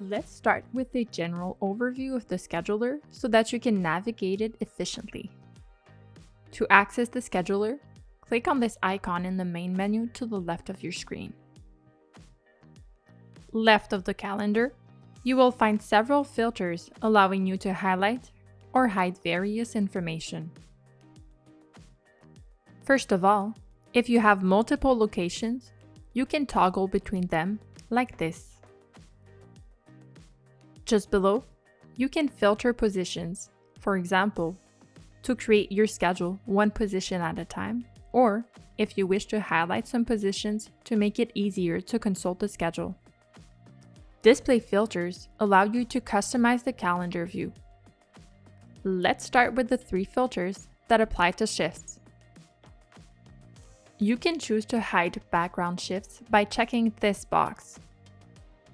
Let's start with a general overview of the scheduler so that you can navigate it efficiently. To access the scheduler, click on this icon in the main menu to the left of your screen. Left of the calendar, you will find several filters allowing you to highlight or hide various information. First of all, if you have multiple locations, you can toggle between them like this. Just below, you can filter positions, for example, to create your schedule one position at a time, or if you wish to highlight some positions to make it easier to consult the schedule. Display filters allow you to customize the calendar view. Let's start with the 3 filters that apply to shifts. You can choose to hide background shifts by checking this box.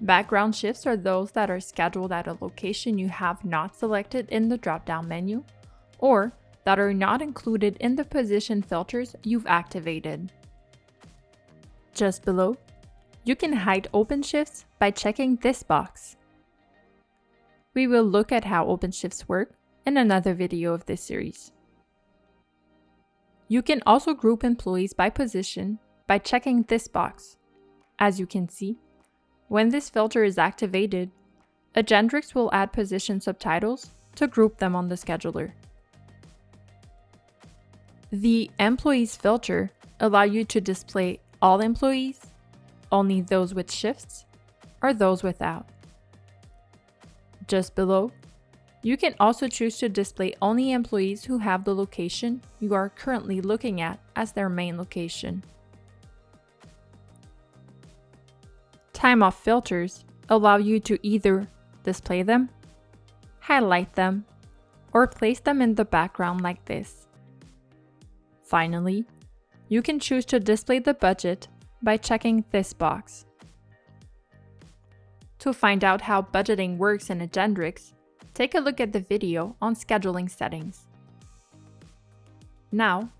Background shifts are those that are scheduled at a location you have not selected in the drop-down menu, or that are not included in the position filters you've activated. Just below, you can hide open shifts by checking this box. We will look at how open shifts work in another video of this series. You can also group employees by position by checking this box. As you can see, when this filter is activated, Agendrix will add position subtitles to group them on the scheduler. The Employees filter allows you to display all employees, only those with shifts, or those without. Just below, you can also choose to display only employees who have the location you are currently looking at as their main location. Time off filters allow you to either display them, highlight them, or place them in the background like this. Finally, you can choose to display the budget by checking this box. To find out how budgeting works in Agendrix, take a look at the video on scheduling settings. Now,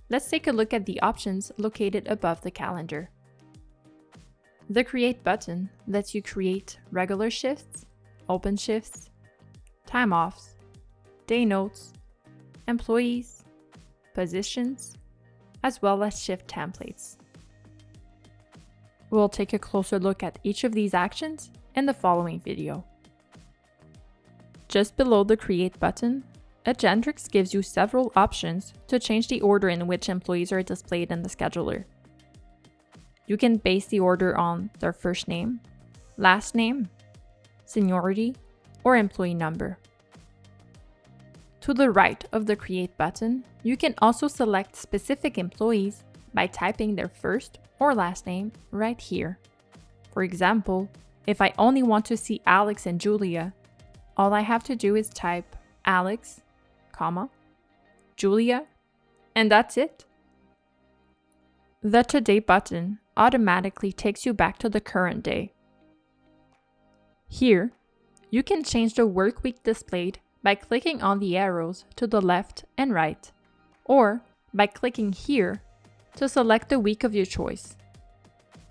let's take a look at the options located above the calendar. The Create button lets you create regular shifts, open shifts, time offs, day notes, employees, positions, as well as shift templates. We'll take a closer look at each of these actions in the following video. Just below the Create button, Agendrix gives you several options to change the order in which employees are displayed in the scheduler. You can base the order on their first name, last name, seniority, or employee number. To the right of the Create button, you can also select specific employees by typing their first or last name right here. For example, if I only want to see Alex and Julia, all I have to do is type Alex, Julia, and that's it. The Today button automatically takes you back to the current day. Here, you can change the work week displayed by clicking on the arrows to the left and right, or by clicking here to select the week of your choice.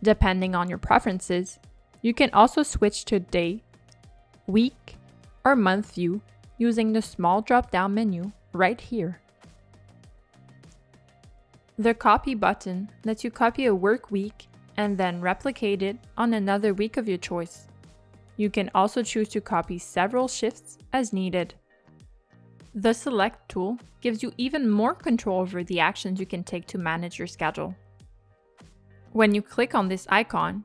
Depending on your preferences, you can also switch to day, week, or month view using the small drop-down menu right here. The Copy button lets you copy a work week and then replicate it on another week of your choice. You can also choose to copy several shifts as needed. The Select tool gives you even more control over the actions you can take to manage your schedule. When you click on this icon,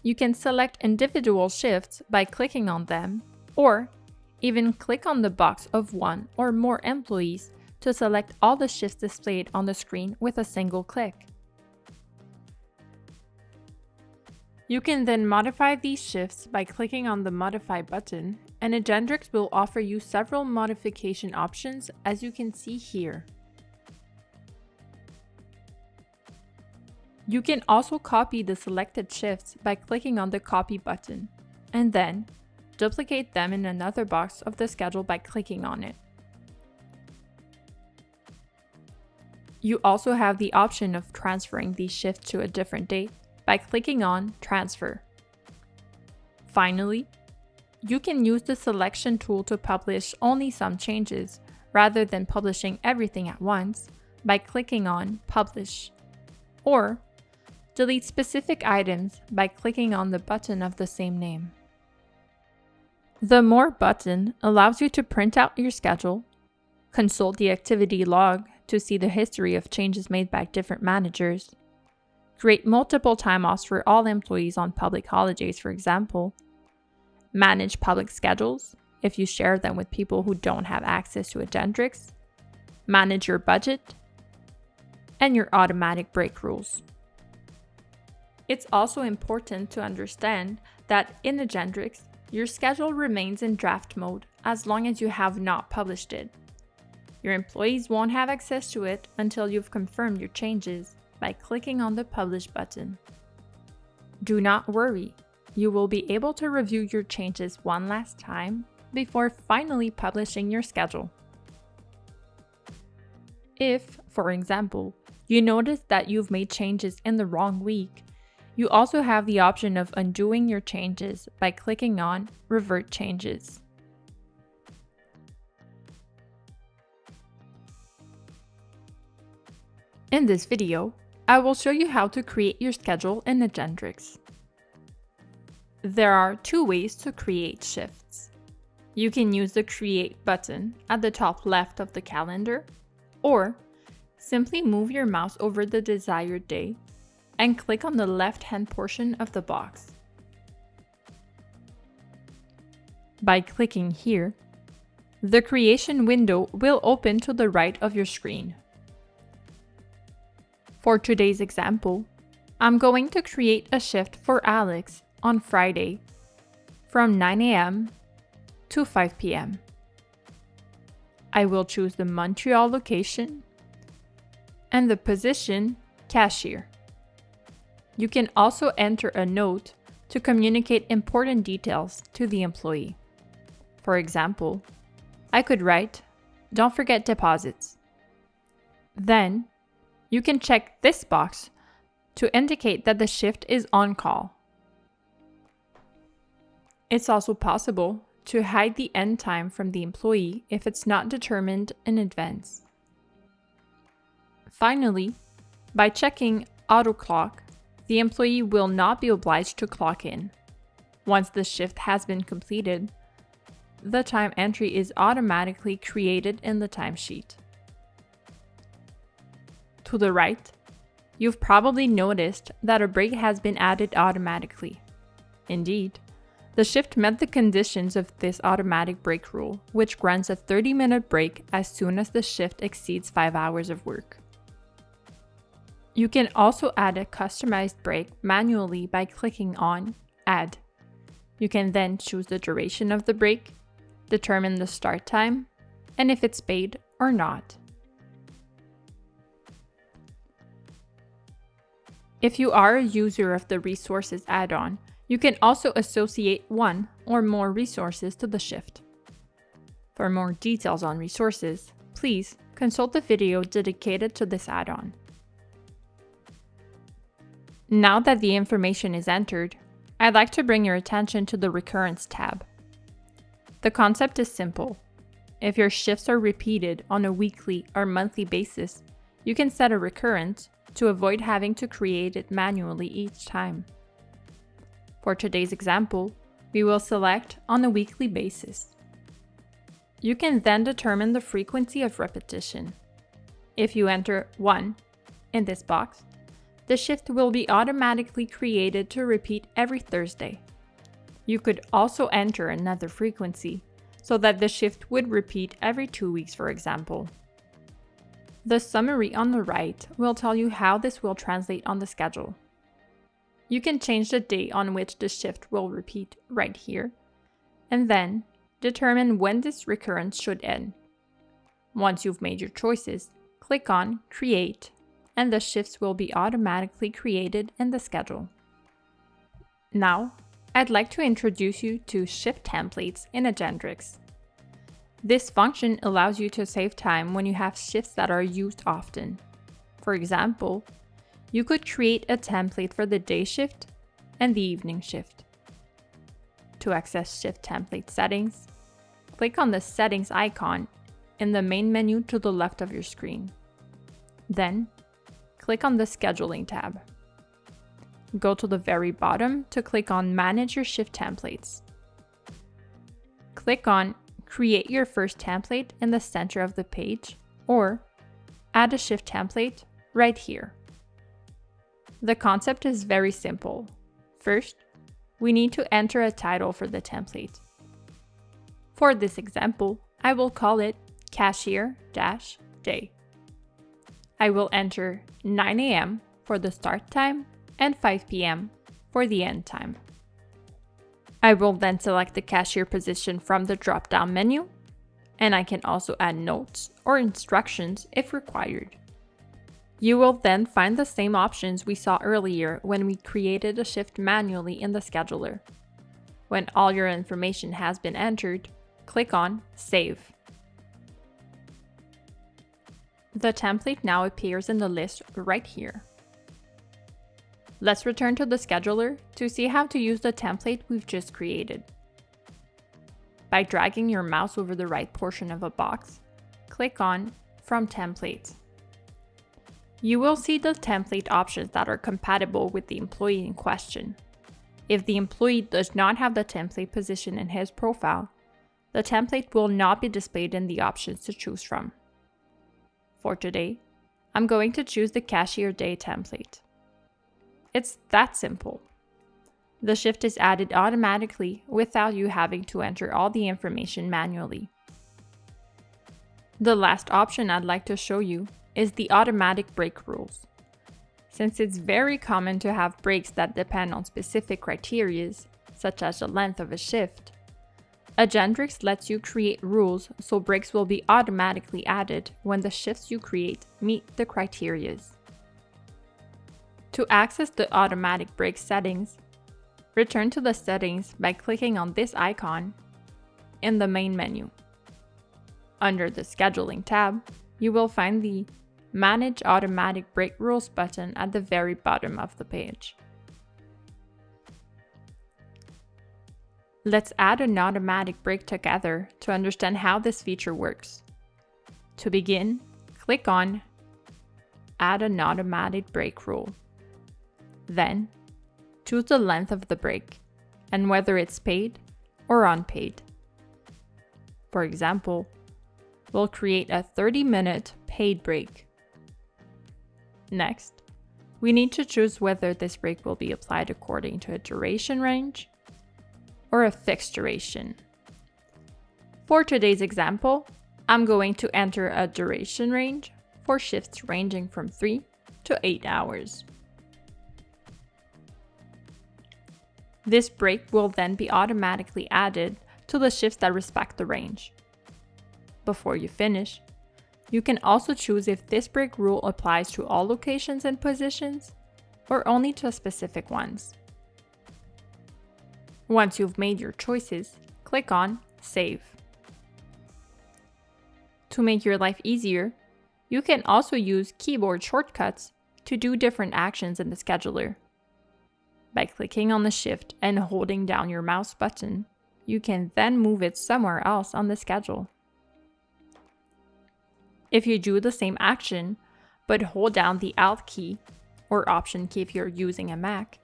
you can select individual shifts by clicking on them, or even click on the box of one or more employees to select all the shifts displayed on the screen with a single click. You can then modify these shifts by clicking on the Modify button, and Agendrix will offer you several modification options as you can see here. You can also copy the selected shifts by clicking on the Copy button, and then duplicate them in another box of the schedule by clicking on it. You also have the option of transferring these shifts to a different date by clicking on Transfer. Finally, you can use the selection tool to publish only some changes, rather than publishing everything at once, by clicking on Publish. Or delete specific items by clicking on the button of the same name. The More button allows you to print out your schedule, consult the activity log to see the history of changes made by different managers, create multiple time offs for all employees on public holidays, for example, manage public schedules if you share them with people who don't have access to Agendrix, manage your budget, and your automatic break rules. It's also important to understand that in Agendrix, your schedule remains in draft mode as long as you have not published it. Your employees won't have access to it until you've confirmed your changes by clicking on the Publish button. Do not worry, you will be able to review your changes one last time before finally publishing your schedule. If, for example, you notice that you've made changes in the wrong week, you also have the option of undoing your changes by clicking on Revert Changes. In this video, I will show you how to create your schedule in Agendrix. There are two ways to create shifts. You can use the Create button at the top left of the calendar, or simply move your mouse over the desired day and click on the left-hand portion of the box. By clicking here, the creation window will open to the right of your screen. For today's example, I'm going to create a shift for Alex on Friday from 9 a.m. to 5 p.m. I will choose the Montreal location and the position Cashier. You can also enter a note to communicate important details to the employee. For example, I could write, "Don't forget deposits." Then, you can check this box to indicate that the shift is on call. It's also possible to hide the end time from the employee if it's not determined in advance. Finally, by checking Auto Clock, the employee will not be obliged to clock in. Once the shift has been completed, the time entry is automatically created in the timesheet. To the right, you've probably noticed that a break has been added automatically. Indeed, the shift met the conditions of this automatic break rule, which grants a 30-minute break as soon as the shift exceeds 5 hours of work. You can also add a customized break manually by clicking on Add. You can then choose the duration of the break, determine the start time, and if it's paid or not. If you are a user of the Resources add-on, you can also associate one or more resources to the shift. For more details on resources, please consult the video dedicated to this add-on. Now that the information is entered, I'd like to bring your attention to the Recurrence tab. The concept is simple. If your shifts are repeated on a weekly or monthly basis, you can set a recurrence to avoid having to create it manually each time. For today's example, we will select on a weekly basis. You can then determine the frequency of repetition. If you enter 1 in this box, the shift will be automatically created to repeat every Thursday. You could also enter another frequency so that the shift would repeat every 2 weeks, for example. The summary on the right will tell you how this will translate on the schedule. You can change the date on which the shift will repeat right here, and then determine when this recurrence should end. Once you've made your choices, click on Create, and the shifts will be automatically created in the schedule. Now, I'd like to introduce you to shift templates in Agendrix. This function allows you to save time when you have shifts that are used often. For example, you could create a template for the day shift and the evening shift. to access Shift Template Settings, click on the Settings icon in the main menu to the left of your screen. Then, click on the Scheduling tab. Go to the very bottom to click on Manage your Shift Templates. Click on Create your first template in the center of the page, or Add a shift template right here. The concept is very simple. First, we need to enter a title for the template. For this example, I will call it Cashier-Day. I will enter 9 a.m. for the start time and 5 p.m. for the end time. I will then select the cashier position from the drop-down menu, and I can also add notes or instructions if required. You will then find the same options we saw earlier when we created a shift manually in the scheduler. When all your information has been entered, click on Save. The template now appears in the list right here. Let's return to the scheduler to see how to use the template we've just created. By dragging your mouse over the right portion of a box, click on From Templates. You will see the template options that are compatible with the employee in question. If the employee does not have the template position in his profile, the template will not be displayed in the options to choose from. For today, I'm going to choose the Cashier-Day template. It's that simple. The shift is added automatically without you having to enter all the information manually. The last option I'd like to show you is the automatic break rules. Since it's very common to have breaks that depend on specific criteria, such as the length of a shift, Agendrix lets you create rules so breaks will be automatically added when the shifts you create meet the criteria. To access the automatic break settings, return to the settings by clicking on this icon in the main menu. Under the Scheduling tab, you will find the Manage Automatic Break Rules button at the very bottom of the page. Let's add an automatic break together to understand how this feature works. To begin, click on Add an Automatic Break Rule. Then, choose the length of the break and whether it's paid or unpaid. For example, we'll create a 30-minute paid break. Next, we need to choose whether this break will be applied according to a duration range or a fixed duration. For today's example, I'm going to enter a duration range for shifts ranging from 3 to 8 hours. This break will then be automatically added to the shifts that respect the range. Before you finish, you can also choose if this break rule applies to all locations and positions or only to specific ones. Once you've made your choices, click on Save. To make your life easier, you can also use keyboard shortcuts to do different actions in the scheduler. By clicking on the shift and holding down your mouse button, you can then move it somewhere else on the schedule. If you do the same action, but hold down the Alt key or Option key if you're using a Mac,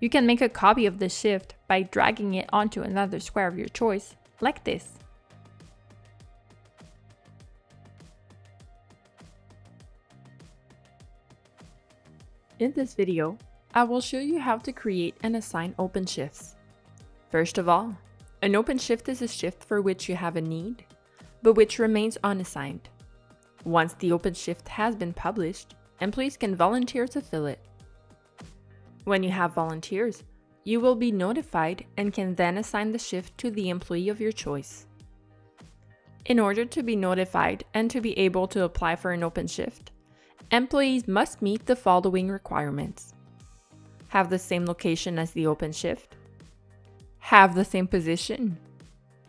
you can make a copy of the shift by dragging it onto another square of your choice, like this. In this video, I will show you how to create and assign open shifts. First of all, an open shift is a shift for which you have a need, but which remains unassigned. Once the open shift has been published, employees can volunteer to fill it. When you have volunteers, you will be notified and can then assign the shift to the employee of your choice. In order to be notified and to be able to apply for an open shift, employees must meet the following requirements: have the same location as the open shift, have the same position,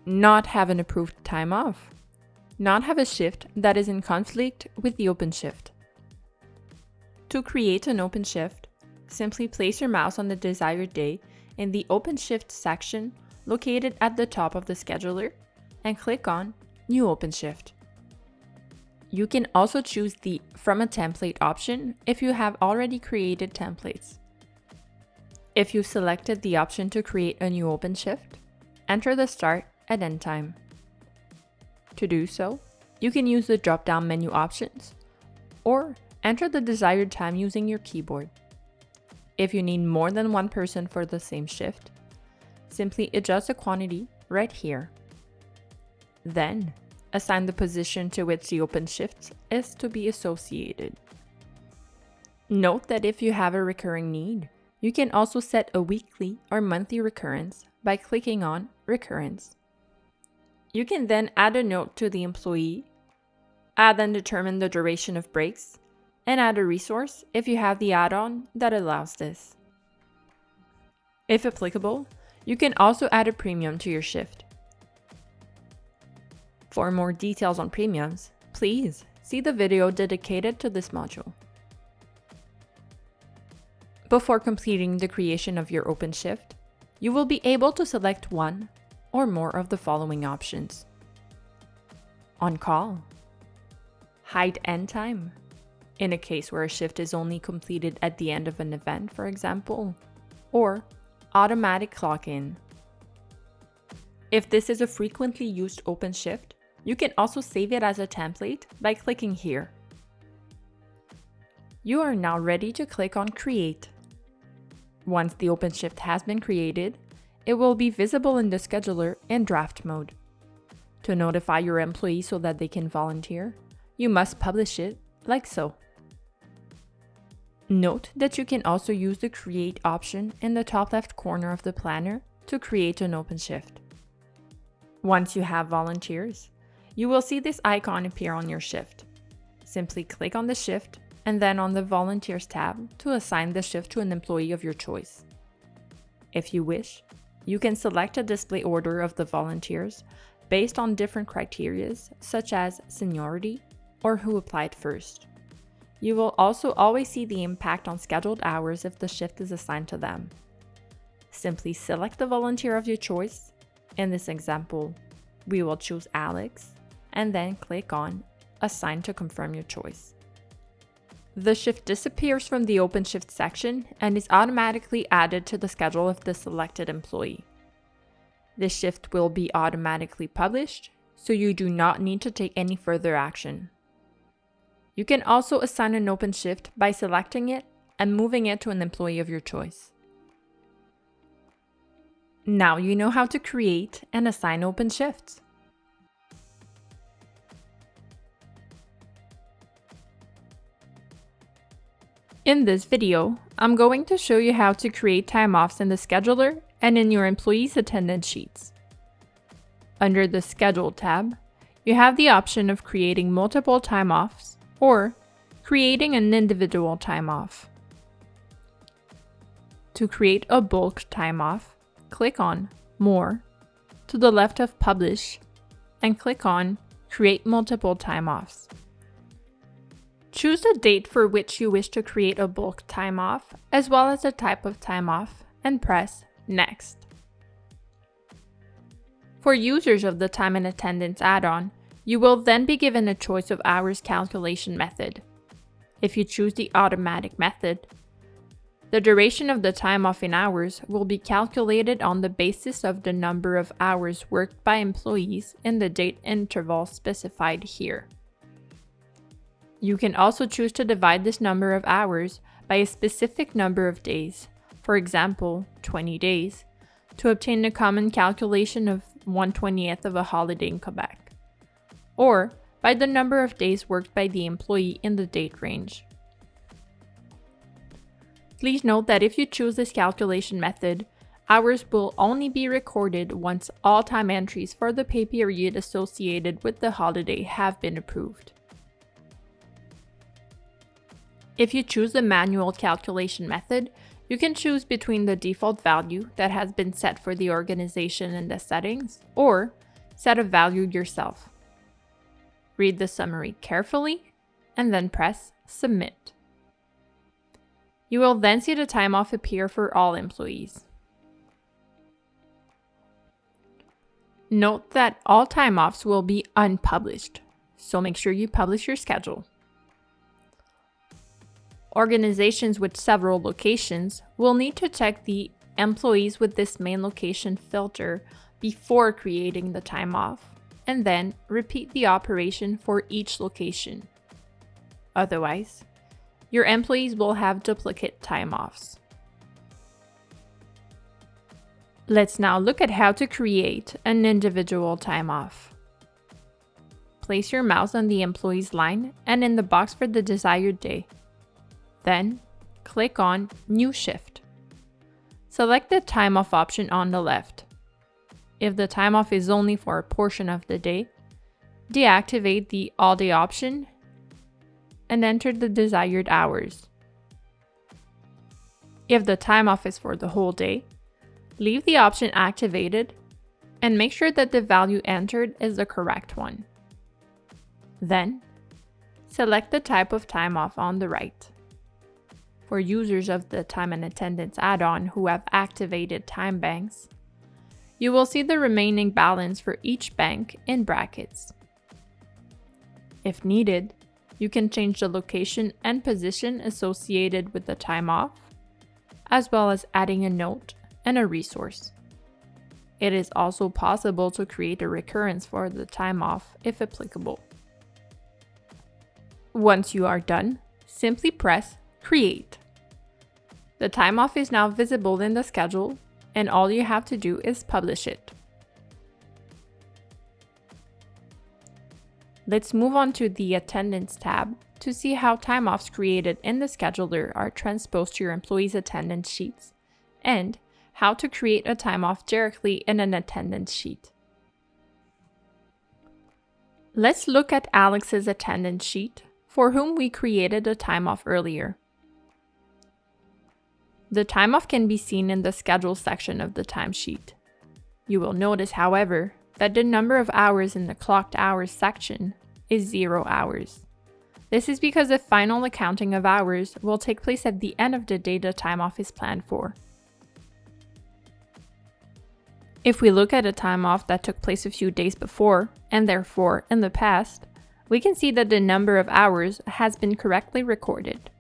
not have an approved time off, not have a shift that is in conflict with the open shift. To create an open shift, simply place your mouse on the desired day in the Open Shift section located at the top of the scheduler and click on New Open Shift. You can also choose the From a Template option if you have already created templates. If you selected the option to create a new open shift, enter the start and end time. To do so, you can use the drop-down menu options or enter the desired time using your keyboard. If you need more than one person for the same shift, simply adjust the quantity right here. Then, assign the position to which the open shift is to be associated. Note that if you have a recurring need, you can also set a weekly or monthly recurrence by clicking on Recurrence. You can then add a note to the employee, add and determine the duration of breaks, and add a resource if you have the add-on that allows this. If applicable, you can also add a premium to your shift. For more details on premiums, please see the video dedicated to this module. Before completing the creation of your open shift, you will be able to select one or more of the following options: On call, hide end time, in a case where a shift is only completed at the end of an event, for example, or automatic clock in. If this is a frequently used open shift, you can also save it as a template by clicking here. You are now ready to click on Create. Once the open shift has been created, it will be visible in the scheduler in draft mode. To notify your employees so that they can volunteer, you must publish it like so. Note that you can also use the Create option in the top left corner of the planner to create an open shift. Once you have volunteers, you will see this icon appear on your shift. Simply click on the shift and then on the Volunteers tab to assign the shift to an employee of your choice. If you wish, you can select a display order of the volunteers based on different criteria such as seniority or who applied first. You will also always see the impact on scheduled hours if the shift is assigned to them. Simply select the volunteer of your choice. In this example, we will choose Alex and then click on Assign to confirm your choice. The shift disappears from the Open Shift section and is automatically added to the schedule of the selected employee. This shift will be automatically published, so you do not need to take any further action. You can also assign an open shift by selecting it and moving it to an employee of your choice. Now you know how to create and assign open shifts. In this video, I'm going to show you how to create time-offs in the scheduler and in your employees' attendance sheets. Under the Schedule tab, you have the option of creating multiple time-offs or creating an individual time-off. To create a bulk time-off, click on More to the left of Publish and click on Create Multiple Time-Offs. Choose the date for which you wish to create a bulk time-off, as well as the type of time-off, and press Next. For users of the Time and Attendance add-on, you will then be given a choice of hours calculation method. If you choose the automatic method, the duration of the time off in hours will be calculated on the basis of the number of hours worked by employees in the date interval specified here. You can also choose to divide this number of hours by a specific number of days, for example, 20 days, to obtain a common calculation of 1/20th of a holiday in Quebec, or by the number of days worked by the employee in the date range. Please note that if you choose this calculation method, hours will only be recorded once all time entries for the pay period associated with the holiday have been approved. If you choose the manual calculation method, you can choose between the default value that has been set for the organization in the settings, or set a value yourself. Read the summary carefully, and then press Submit. You will then see the time off appear for all employees. Note that all time offs will be unpublished, so make sure you publish your schedule. Organizations with several locations will need to check the employees with this main location filter before creating the time off, and then repeat the operation for each location. Otherwise, your employees will have duplicate time offs. Let's now look at how to create an individual time off. Place your mouse on the employee's line and in the box for the desired day. Then, click on New Shift. Select the time off option on the left. If the time off is only for a portion of the day, deactivate the All Day option and enter the desired hours. If the time off is for the whole day, leave the option activated and make sure that the value entered is the correct one. Then, select the type of time off on the right. For users of the Time and Attendance add-on who have activated time banks, you will see the remaining balance for each bank in brackets. If needed, you can change the location and position associated with the time off, as well as adding a note and a resource. It is also possible to create a recurrence for the time off if applicable. Once you are done, simply press Create. The time off is now visible in the schedule, and all you have to do is publish it. Let's move on to the Attendance tab to see how time offs created in the scheduler are transposed to your employees' attendance sheets, and how to create a time off directly in an attendance sheet. Let's look at Alex's attendance sheet, for whom we created a time off earlier. The time off can be seen in the Schedule section of the timesheet. You will notice, however, that the number of hours in the Clocked Hours section is 0 hours. This is because the final accounting of hours will take place at the end of the day the time off is planned for. If we look at a time off that took place a few days before, and therefore in the past, we can see that the number of hours has been correctly recorded.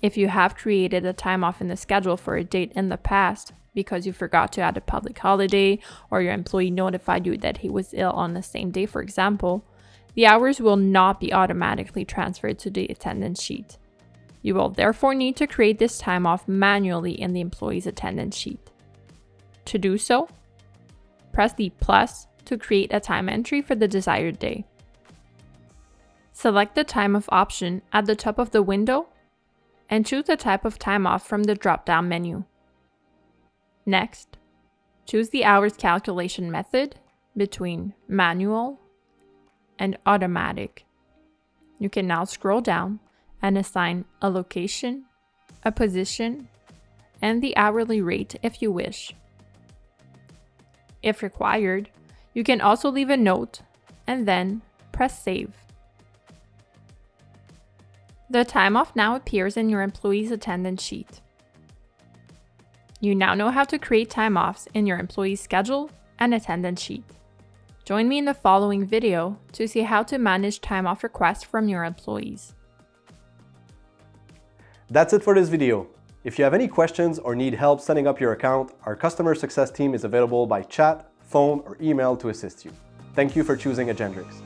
If you have created a time off in the schedule for a date in the past because you forgot to add a public holiday or your employee notified you that he was ill on the same day, for example, the hours will not be automatically transferred to the attendance sheet. You will therefore need to create this time off manually in the employee's attendance sheet. To do so, press the plus to create a time entry for the desired day. Select the time off option at the top of the window and choose the type of time off from the drop-down menu. Next, choose the hours calculation method between manual and automatic. You can now scroll down and assign a location, a position, and the hourly rate if you wish. If required, you can also leave a note and then press Save. The time off now appears in your employee's attendance sheet. You now know how to create time offs in your employee's schedule and attendance sheet. Join me in the following video to see how to manage time off requests from your employees. That's it for this video. If you have any questions or need help setting up your account, our customer success team is available by chat, phone, or email to assist you. Thank you for choosing Agendrix.